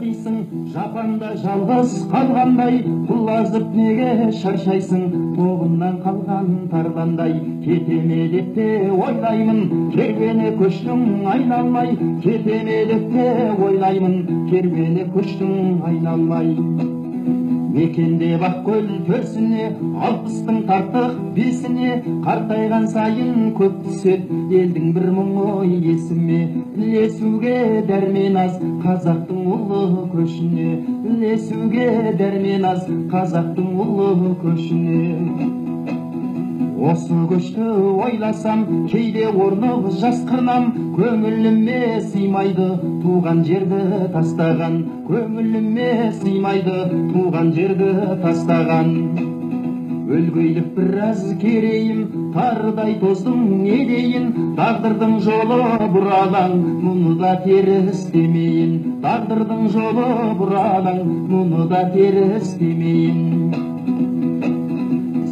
дейсің, жапанда жалғыз қалғандай, құлазып неге шаршайсың, тобымнан қалған тарландай. Кетеме деп те ойлаймын, кербені көштің айналмай, кетеме деп те ойлаймын, кербені көштің айналмай. Мекенде Бақкөл төрсіне, алпыстың тартық бесіне, қартайған сайын көп түсет, елдің бір мұңы есіме. Ілесуге дәрмен аз, қазақтың ұлы көшіне, ілесуге дәрмен аз, қазақтың ұлы көшіне. Осы көшті ойласам, кейде орнық жасқырнам, көңіліме сыймайды туған жерді тастаған, көңіліме сыймайды туған жерді тастаған. Өлгейлік біраз керейім, тарыдай тоздың не дейін, тағдырдың жолы бұралаң, мұны да теріс демейін, тағдырдың жолы бұралаң, мұны да теріс демейін.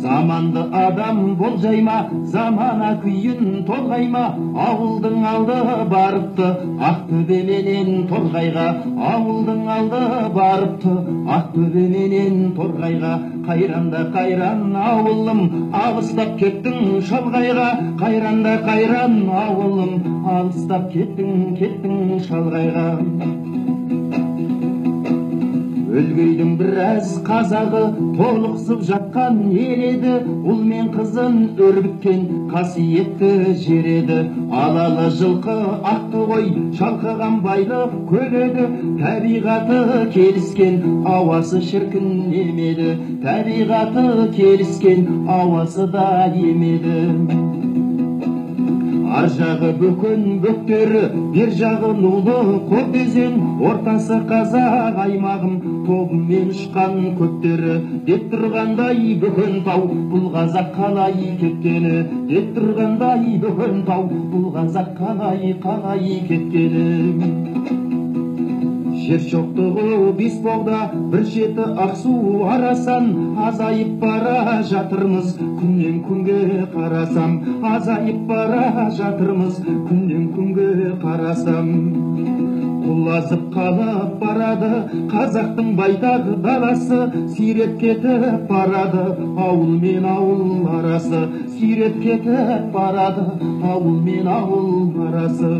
Заманды адам болжайма, замана күйін толғайма, ауылдың алды барыпты, Ақтөбе менен Торғайға, ауылдың алды барыпты, Ақтөбе менен Торғайға. Қайранда қайран ауылым, алыстап кеттің шалғайға, қайранда қайран ауылым, алыстап кеттің шалғайға. Өлгейдің біраз қазағы толықсып жатқан ел еді, ұл мен қызын өрбіткен қасиетті жер еді. Алалы жылқы ақты ғой, шалқыған байлық көл еді, табиғаты келіскен, ауасы шіркін емеді, табиғаты келіскен, ауасы да емеді. Ар жағы бөкен бөктері, бер жағы нулы көкдезен, ортасы қазақ аймағым, тобымен ұшқан көктері. Деп тұрғандай бөкен тау, бұл қазақ қалай кеткені, деп тұрғандай бөкен тау, бұл қазақ қалай кеткені. Жер шоқтығы Бесбоғда, бір шеті Ақсу арасан, азайып бара жатырмыз, күннен күнге қарасам, азайып бара жатырмыз, күннен күнге қарасам. Құлазып қалып барады қазақтың байтақ даласы, сиреп кетіп барады ауыл мен ауыл арасы, сиреп кетіп барады ауыл мен ауыл арасы.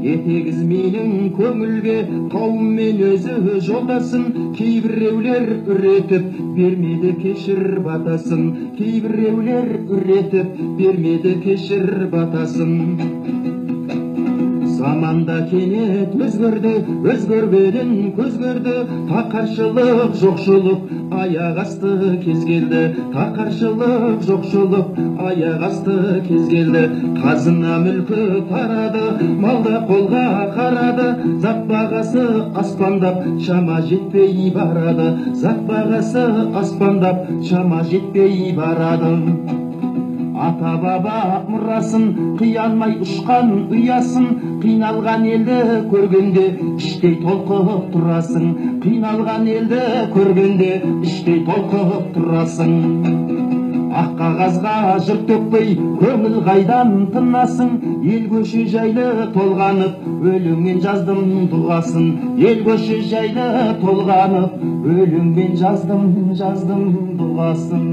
Етегіз менің көңілге, қауыммен өзі жолдасын, кейбіреулер үретіп бермеді кешір батасын, кейбіреулер үретіп бермеді кешір батасын. Заманда кенет өзгерді, өзгергенін көз көрді, тақаршылық жоқшылық аяқ асты кез келді, тақаршылық жоқшылық аяқ асты кез келді. Қазына мүлкі тарады, малда қолға қарады, зат бағасы аспандап шама жетпей барады, зат бағасы аспандап шама жетпей барады. Ата баба мұрасын қиялмай ұшқан ұясын, қиналған елді көргенде іштей толқып тұрасың, қиналған елді көргенде іштей толқып тұрасың. Ақ қағазға жыр төкпей көңіл қайдан тынасың, ел көші жайлы толғанып өлеңмен жаздым дұғасын, ел көші жайлы толғанып өлеңмен жаздым дұғасын.